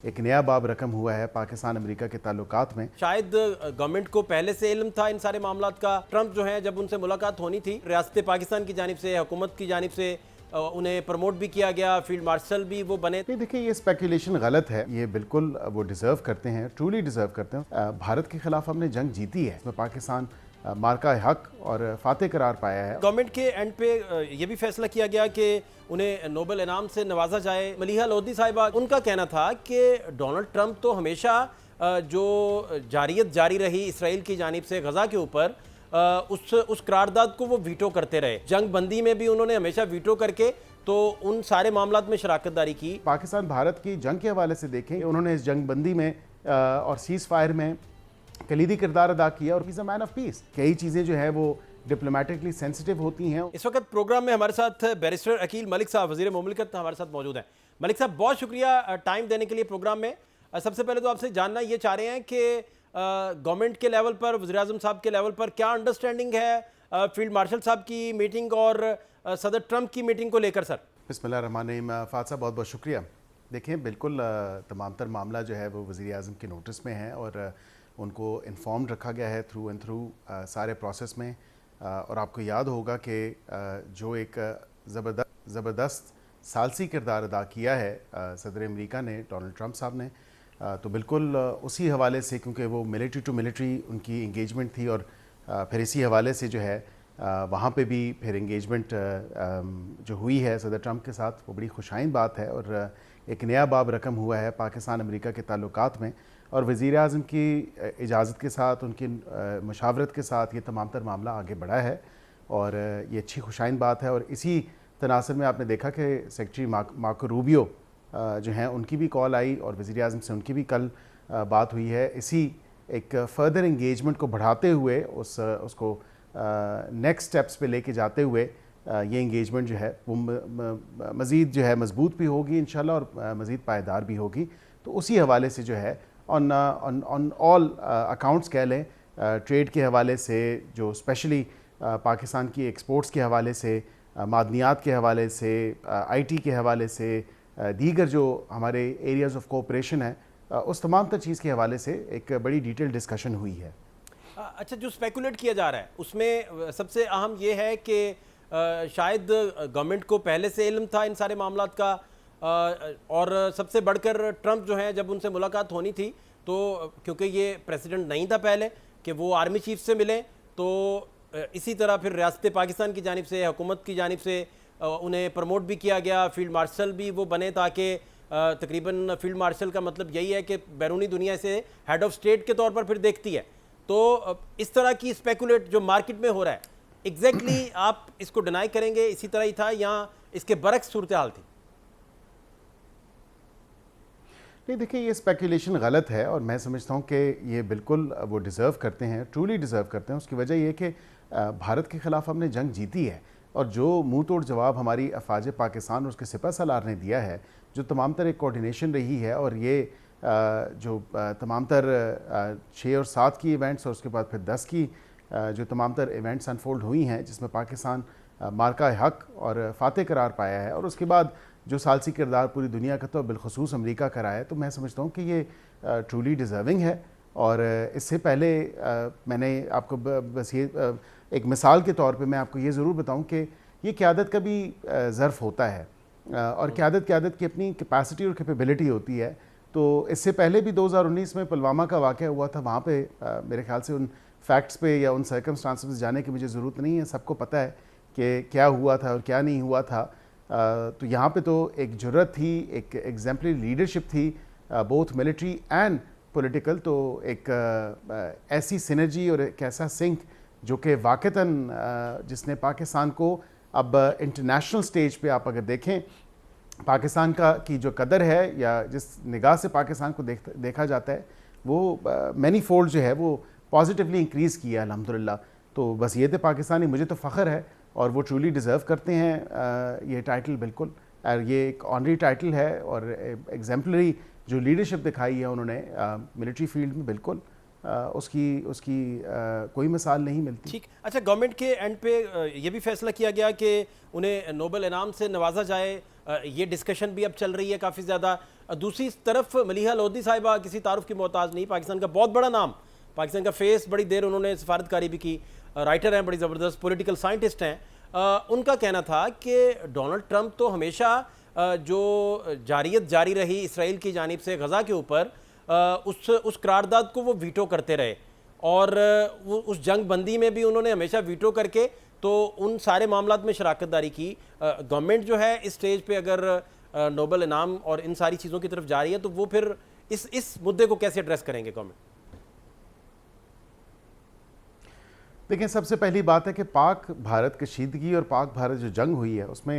एक नया बाब रकम हुआ है पाकिस्तान अमेरिका के ताल्लुकात में। शायद गवर्नमेंट को पहले से इल्म था इन सारे मामलात का। ट्रंप जो है जब उनसे मुलाकात होनी थी रियासत पाकिस्तान की जानिब से, हुकूमत की जानिब से उन्हें प्रमोट भी किया गया, फील्ड मार्शल भी वो बने। नहीं, देखिए ये स्पेकुलेशन गलत है। ये बिल्कुल वो डिजर्व करते हैं, ट्रूली डिजर्व करते हैं। भारत के खिलाफ हमने जंग जीती है, इसमें पाकिस्तान मार्का हक और फातेह करार पाया है। गवर्नमेंट के एंड पे ये भी फैसला किया गया कि उन्हें नोबेल इनाम से नवाजा जाए। मलिहा लोधी साहिबा, उनका कहना था कि डोनाल्ड ट्रंप तो हमेशा जो जारियत जारी रही इसराइल की जानिब से गजा के ऊपर, उस करारदाद को वो वीटो करते रहे। जंग बंदी में भी उन्होंने हमेशा वीटो करके तो उन सारे मामलात में शराकतदारी की। पाकिस्तान भारत की जंग के हवाले से देखें, उन्होंने इस जंग बंदी में और सीज फायर में कलीदी किरदार अदा किया और is a man of peace. कई चीज़ें जो है वो डिप्लोमेटिकली सेंसिटिव होती हैं। इस वक्त प्रोग्राम में हमारे साथ बैरिस्टर अकील मलिक साहब, वज़ीर मुमलिकत, हमारे साथ मौजूद हैं। मलिक साहब, बहुत शुक्रिया टाइम देने के लिए प्रोग्राम में। सबसे पहले तो आपसे जानना ये चाह रहे हैं कि गवर्नमेंट के लेवल पर, वज़ीर-ए-आज़म साहब के लेवल पर क्या अंडरस्टैंडिंग है फील्ड मार्शल साहब की मीटिंग और सदर ट्रंप की मीटिंग को लेकर? सर बिस्मिल्लाहिर्रहमानिर्रहीम। फात साहब, बहुत बहुत शुक्रिया। देखिए, बिल्कुल तमाम तर मामला जो है वो वज़ीर-ए-आज़म के नोटिस में है और उनको इन्फॉर्म्ड रखा गया है थ्रू एंड थ्रू सारे प्रोसेस में। और आपको याद होगा कि जो एक ज़बरदस्त सालसी किरदार अदा किया है सदर अमेरिका ने, डोनाल्ड ट्रंप साहब ने, तो बिल्कुल उसी हवाले से, क्योंकि वो मिलिट्री टू मिलिट्री उनकी इंगेजमेंट थी और फिर इसी हवाले से जो है वहाँ पे भी फिर इंगेजमेंट जो हुई है सदर ट्रंप के साथ, वो बड़ी खुशाइन बात है। और एक नया बाब रकम हुआ है पाकिस्तान अमेरिका के ताल्लुकात में और वज़ीर-ए-आज़म की इजाज़त के साथ, उनकी मशावरत के साथ ये तमाम तर मामला आगे बढ़ा है और ये अच्छी खुशाइन बात है। और इसी तनासर में आपने देखा कि सेक्रेटरी मार्को रूबियो जो हैं, उनकी भी कॉल आई और वज़ीर-ए-आज़म से उनकी भी कल बात हुई है। इसी एक फ़र्दर इंगेजमेंट को बढ़ाते हुए उसको नेक्स्ट स्टेप्स पे लेके जाते हुए ये इंगेजमेंट जो है वो मज़ीद जो है मजबूत भी होगी इंशाल्लाह और मज़ीद पायदार भी होगी। तो उसी हवाले से जो है ऑन ऑल अकाउंट्स कह लें, ट्रेड के हवाले से, जो स्पेशली पाकिस्तान की एक्सपोर्ट्स के हवाले से, मादनियात के हवाले से, आईटी के हवाले से, दीगर जो हमारे एरियाज़ ऑफ कोऑपरेशन है, उस तमाम तर चीज़ के हवाले से एक बड़ी डिटेल डिस्कशन हुई है। अच्छा, जो स्पेकुलेट किया जा रहा है उसमें सबसे अहम ये है कि शायद गवर्नमेंट को पहले से इल्म था इन सारे मामलात का, और सबसे बढ़कर ट्रंप जो है जब उनसे मुलाकात होनी थी तो क्योंकि ये प्रेसिडेंट नहीं था पहले कि वो आर्मी चीफ से मिले, तो इसी तरह फिर रियासत पाकिस्तान की जानिब से, हुकूमत की जानिब से उन्हें प्रमोट भी किया गया, फील्ड मार्शल भी वो बने, ताकि तकरीबन फील्ड मार्शल का मतलब यही है कि बैरूनी दुनिया से हेड ऑफ स्टेट के तौर पर फिर देखती है। तो इस तरह की स्पेकुलेट जो मार्केट में हो रहा है, एग्जैक्टली आप इसको डिनाई करेंगे इसी तरह ही था या इसके बरक्स सूरत हाल थी? नहीं, देखिए ये स्पेकुलेशन गलत है और मैं समझता हूँ कि ये बिल्कुल वो डिज़र्व करते हैं, ट्रूली डिज़र्व करते हैं। उसकी वजह ये कि भारत के ख़िलाफ़ हमने जंग जीती है और जो मुँह तोड़ जवाब हमारी अफ़वाज पाकिस्तान और उसके सिपह सलार ने दिया है, जो तमाम तर एक कोऑर्डिनेशन रही है और ये जो तमाम तर 6 और 7 की इवेंट्स और उसके बाद फिर 10 की जो तमाम तर इवेंट्स अनफोल्ड हुई हैं, जिसमें पाकिस्तान मार्का हक और फातेह करार पाया है और उसके बाद जो सालसी किरदार पूरी दुनिया का तो बिलखसूस अमेरिका करा है, तो मैं समझता हूँ कि ये ट्रूली डिज़र्विंग है। और इससे पहले मैंने आपको बस ये एक मिसाल के तौर पे मैं आपको ये ज़रूर बताऊँ कि ये क़यादत का भी ज़र्फ़ होता है और क़यादत की अपनी कैपेसिटी और कैपेबिलिटी होती है। तो इससे पहले भी 2019 में पुलवामा का वाक़या हुआ था, वहाँ पे मेरे ख्याल से उन फैक्ट्स पे या उन सर्कमस्टांसेस जाने की मुझे ज़रूरत नहीं है, सबको पता है कि क्या हुआ था और क्या नहीं हुआ था। तो यहाँ पे तो एक जुर्रत थी, एक एग्जाम्पलरी लीडरशिप थी, बोथ मिलिट्री एंड पॉलिटिकल। तो एक ऐसी सिनर्जी और एक ऐसा सिंक जो कि वाक़तन जिसने पाकिस्तान को अब इंटरनेशनल स्टेज पे, आप अगर देखें पाकिस्तान की जो कदर है या जिस निगाह से पाकिस्तान को देखा जाता है, वो मैनी फोल्ड जो है वो पॉजिटिवली इंक्रीज़ किया अल्हम्दुलिल्लाह। तो बस ये थे पाकिस्तानी, मुझे तो फ़ख्र है और वो ट्रूली डिज़र्व करते हैं ये टाइटल बिल्कुल। और ये एक ऑनरी टाइटल है और एग्जाम्पलरी जो लीडरशिप दिखाई है उन्होंने मिलिट्री फील्ड में, बिल्कुल उसकी कोई मिसाल नहीं मिलती। ठीक। अच्छा, गवर्नमेंट के एंड पे ये भी फैसला किया गया कि उन्हें नोबेल इनाम से नवाजा जाए, ये डिस्कशन भी अब चल रही है काफ़ी ज़्यादा। दूसरी तरफ मलीहा लोधी साहिबा किसी तारुफ की मोहताज नहीं, पाकिस्तान का बहुत बड़ा नाम, पाकिस्तान का फेस, बड़ी देर उन्होंने सफारतकारी भी की, राइटर हैं, बड़ी ज़बरदस्त पॉलिटिकल साइंटिस्ट हैं। उनका कहना था कि डोनाल्ड ट्रंप तो हमेशा जो जारियत जारी रही इसराइल की जानिब से गज़ा के ऊपर, उस करारदाद को वो वीटो करते रहे, और वो उस जंग बंदी में भी उन्होंने हमेशा वीटो करके तो उन सारे मामलात में शराकत दारी की। गवर्नमेंट जो है इस स्टेज पे अगर नोबल इनाम और इन सारी चीज़ों की तरफ जा रही है, तो वो फिर इस मुद्दे को कैसे एड्रेस करेंगे गवर्नमेंट? देखिए, सबसे पहली बात है कि पाक भारत कशीदगी और पाक भारत जो जंग हुई है उसमें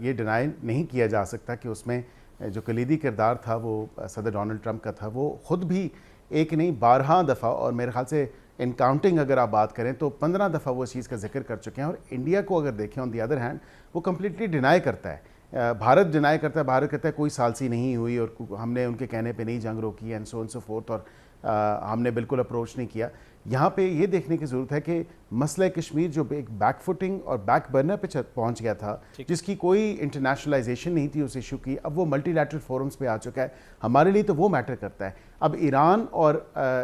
ये डिनाई नहीं किया जा सकता कि उसमें जो कलीदी किरदार था वो सदर डोनाल्ड ट्रंप का था। वो ख़ुद भी एक नहीं 12 दफ़ा, और मेरे ख्याल से इन काउंटिंग अगर आप बात करें तो 15 दफ़ा वो इस चीज़ का जिक्र कर चुके हैं। और इंडिया को अगर देखें ऑन दी अदर हैंड, वो कम्प्लीटली डिनाई करता है, भारत डिनाई करता है। भारत कहता है कोई सालसी नहीं हुई और हमने उनके कहने पे नहीं जंग रोकी एंड सो फोर्थ, और हमने बिल्कुल अप्रोच नहीं किया। यहाँ पे ये देखने की ज़रूरत है कि मसला कश्मीर जो एक बैकफुटिंग और बैक बर्नर पे पहुँच गया था, जिसकी कोई इंटरनेशनलाइजेशन नहीं थी उस इशू की, अब वो मल्टीलैटरल फोरम्स पे आ चुका है। हमारे लिए तो वो मैटर करता है। अब ईरान और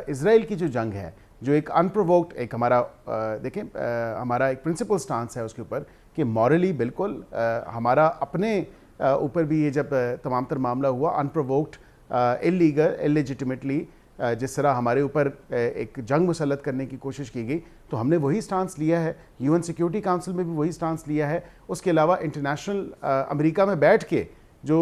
इसराइल की जो जंग है, जो एक अनप्रोवोक्ड, एक हमारा देखें हमारा एक प्रिंसिपल स्टांस है उसके ऊपर कि मॉरली बिल्कुल हमारा अपने ऊपर भी ये जब तमाम तर मामला हुआ अनप्रोवोक्ड, इलीगल, इलेजिटिमेटली जिस तरह हमारे ऊपर एक जंग मुसल्लत करने की कोशिश की गई, तो हमने वही स्टांस लिया है। यूएन सिक्योरिटी काउंसिल में भी वही स्टांस लिया है। उसके अलावा इंटरनेशनल अमेरिका में बैठ के जो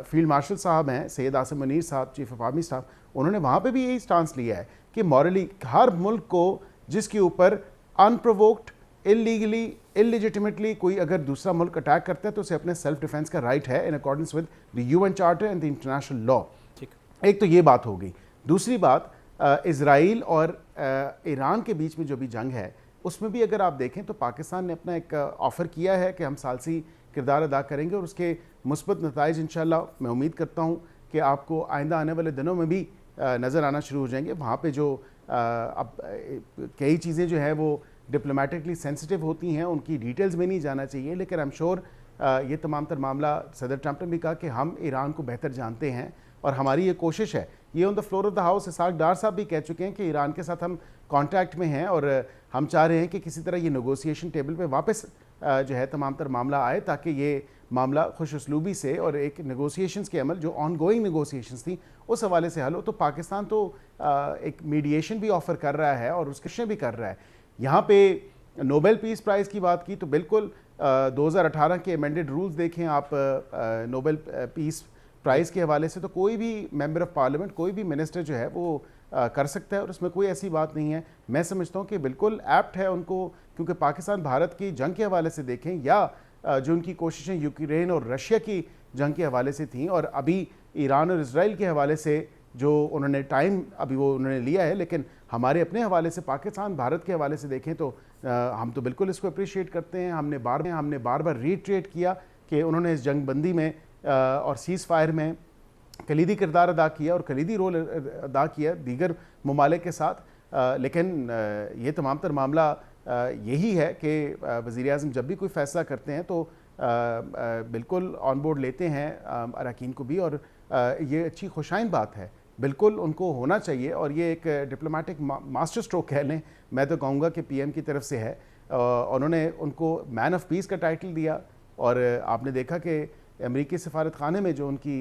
फील्ड मार्शल साहब हैं, सैयद आसिम मुनीर साहब, चीफ ऑफ आर्मी स्टाफ, उन्होंने वहाँ पे भी यही स्टांस लिया है कि मॉरली हर मुल्क को जिसके ऊपर अनप्रोवोक्ड, इलीगली, इलिजिटिमेटली कोई अगर दूसरा मुल्क अटैक करता है तो उसे अपने सेल्फ डिफेंस का राइट है in accordance with the UN charter and the international law. एक तो ये बात हो गई। दूसरी बात, इज़राइल और ईरान के बीच में जो भी जंग है उसमें भी अगर आप देखें तो पाकिस्तान ने अपना एक ऑफ़र किया है कि हम सालसी किरदार अदा करेंगे और उसके मुस्बत नताइज इंशाल्लाह मैं उम्मीद करता हूँ कि आपको आइंदा आने वाले दिनों में भी नज़र आना शुरू हो जाएंगे। वहाँ पे जो अब कई चीज़ें जो है वो डिप्लोमेटिकली सेंसिटिव होती हैं, उनकी डिटेल्स में नहीं जाना चाहिए, लेकिन आई एम श्योर ये तमाम तर मामला सदर ट्रंप ने भी कहा कि हम ईरान को बेहतर जानते हैं और हमारी ये कोशिश है। ये on the floor of the house Ishaq Dar साहब भी कह चुके हैं कि ईरान के साथ हम कांटेक्ट में हैं और हम चाह रहे हैं कि किसी तरह ये नेगोशिएशन टेबल पे वापस जो है तमाम तर मामला आए, ताकि ये मामला खुश उसलूबी से और एक नेगोशिएशंस के अमल जो ऑन गोइंग नेगोशिएशंस थी उस हवाले से हल हो। तो पाकिस्तान तो एक मीडिएशन भी ऑफ़र कर रहा है और उसके भी कर रहा है। यहाँ पे नोबेल पीस प्राइज़ की बात की तो बिल्कुल 2018 के अमेंडेड रूल्स देखें आप नोबेल पीस प्राइज़ के हवाले से, तो कोई भी मेंबर ऑफ पार्लियामेंट, कोई भी मिनिस्टर जो है वो कर सकता है और उसमें कोई ऐसी बात नहीं है। मैं समझता हूँ कि बिल्कुल एप्ट है उनको, क्योंकि पाकिस्तान भारत की जंग के हवाले से देखें या जो उनकी कोशिशें यूक्रेन और रशिया की जंग के हवाले से थीं और अभी ईरान और इसराइल के हवाले से जो उन्होंने टाइम अभी वो उन्होंने लिया है, लेकिन हमारे अपने हवाले से पाकिस्तान भारत के हवाले से देखें तो हम तो बिल्कुल इसको अप्रिशिएट करते हैं। हमने बार बार रीट्रेट किया कि उन्होंने इस जंग बंदी में और सीज़ फायर में कलीदी किरदार अदा किया और कलीदी रोल अदा किया दीगर ममालिक के साथ। लेकिन ये तमाम तर मामला यही है कि वज़ीर आज़म जब भी कोई फ़ैसला करते हैं तो बिल्कुल ऑन बोर्ड लेते हैं अरकान को भी, और ये अच्छी खुशाइन बात है, बिल्कुल उनको होना चाहिए। और ये एक डिप्लोमेटिक मास्टर स्ट्रोक कह लें, मैं तो कहूँगा कि पीएम की तरफ से है। उन्होंने उनको मैन ऑफ पीस का टाइटल दिया और आपने देखा कि अमेरिकी सफारत खाने में जो उनकी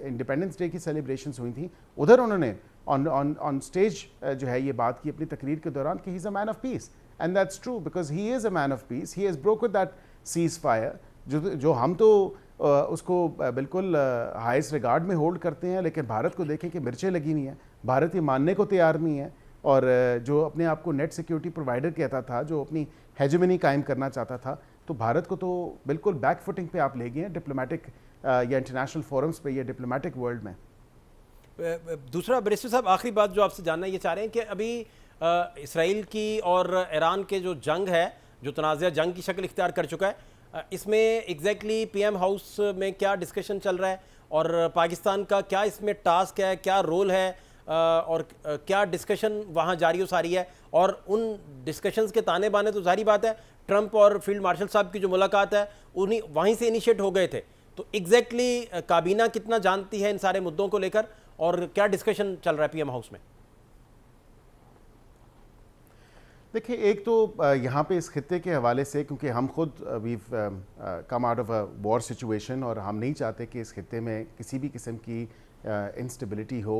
इंडिपेंडेंस डे की सेलिब्रेशंस हुई थी, उधर उन्होंने ऑन स्टेज जो है ये बात की अपनी तकरीर के दौरान कि he is a man of peace, and that's true because he is a man of peace. He has broken that seize fire जो हम तो उसको बिल्कुल हाईएस्ट रिगार्ड में होल्ड करते हैं, लेकिन भारत को देखें कि मिर्चें लगी हुई हैं, भारत ये मानने को तैयार नहीं है। और जो अपने आप को नेट सिक्योरिटी प्रोवाइडर कहता था, जो अपनी हेजेमनी कायम करना चाहता था, तो भारत को तो बिल्कुल बैक फुटिंग पे आप ले गए हैं डिप्लोमेटिक या इंटरनेशनल फोरम्स पे या डिप्लोमेटिक वर्ल्ड में। दूसरा बैरिस्टर साहब, आखिरी बात जो आपसे जानना ये चाह रहे हैं कि अभी इसराइल की और ईरान के जो जंग है, जो तनाज़ा जंग की शक्ल इख्तियार कर चुका है, इसमें एग्जैक्टली पीएम हाउस में क्या डिस्कशन चल रहा है और पाकिस्तान का क्या इसमें टास्क है, क्या रोल है और क्या डिस्कशन वहाँ जारी हो सारी है। और उन डिस्कशंस के ताने बाने तो जारी बात है ट्रंप और फील्ड मार्शल साहब की जो मुलाकात है उन्हीं वहीं से इनिशिएट हो गए थे, तो एग्जैक्टली काबीना कितना जानती है इन सारे मुद्दों को लेकर और क्या डिस्कशन चल रहा है पीएम हाउस में? देखिए, एक तो यहाँ पे इस खित्ते के हवाले से, क्योंकि हम खुद we come out of a war situation और हम नहीं चाहते कि इस खित्ते में किसी भी किस्म की इंस्टेबिलिटी हो,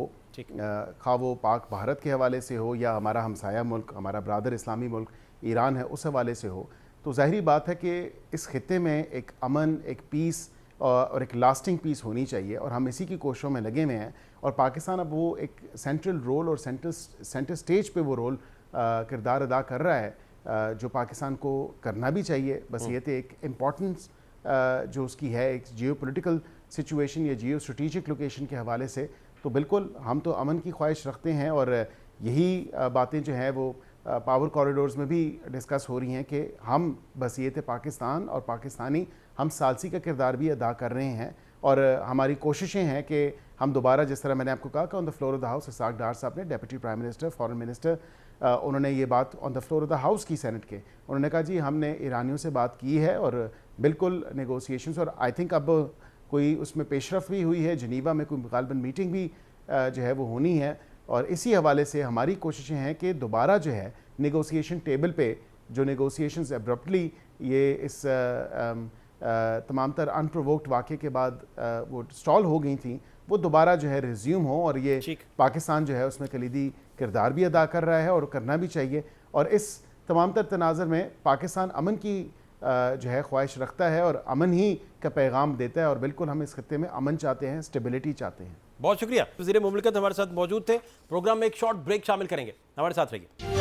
खा वो पाक भारत के हवाले से हो या हमारा हमसाया मुल्क, हमारा ब्रादर इस्लामी मुल्क ईरान है, उस हवाले से हो। तो ज़ाहिरी बात है कि इस खित्ते में एक अमन, एक पीस और एक लास्टिंग पीस होनी चाहिए, और हम इसी की कोशिशों में लगे हुए हैं। और पाकिस्तान अब वो एक सेंट्रल रोल और सेंटर स्टेज पे वो रोल किरदार अदा कर रहा है जो पाकिस्तान को करना भी चाहिए। बस ये तो एक इम्पॉर्टेंस जो उसकी है एक जियोपॉलिटिकल सिचुएशन या जियो स्ट्रेटेजिक लोकेशन के हवाले से, तो बिल्कुल हम तो अमन की ख्वाहिश रखते हैं। और यही बातें जो हैं वो पावर कॉरिडोर्स में भी डिस्कस हो रही हैं कि हम बस ये थे पाकिस्तान और पाकिस्तानी हम सालसी का किरदार भी अदा कर रहे हैं। और हमारी कोशिशें हैं कि हम दोबारा, जिस तरह मैंने आपको कहा कि on the floor of the house Ishaq Dar साहब ने, deputy prime minister, foreign minister, उन्होंने ये बात on the floor of the house की सेनेट के, उन्होंने कहा जी हमने ईरानियों से बात की है और बिल्कुल नेगोशिएशंस, और आई थिंक अब कोई उसमें पेशरफ भी हुई है, जिनीवा में कोई गालबन मीटिंग भी जो है वो होनी है। और इसी हवाले से हमारी कोशिशें हैं कि दोबारा जो है नेगोशिएशन टेबल पे जो नेगोशिएशंस एब्रप्टली ये इस तमाम तर अनप्रोवोक्ड वाक़े के बाद वो स्टॉल हो गई थी, वो दोबारा जो है रिज्यूम हो। और ये पाकिस्तान जो है उसमें कलीदी किरदार भी अदा कर रहा है और करना भी चाहिए। और इस तमाम तर तनाज़र में पाकिस्तान अमन की जो है ख्वाहिश रखता है और अमन ही का पैगाम देता है, और बिल्कुल हम इस खत्ते में अमन चाहते हैं, स्टेबिलिटी चाहते हैं। बहुत शुक्रिया। वज़ीर मुमलिकत हमारे साथ मौजूद थे। प्रोग्राम में एक शॉर्ट ब्रेक शामिल करेंगे, हमारे साथ रहिए।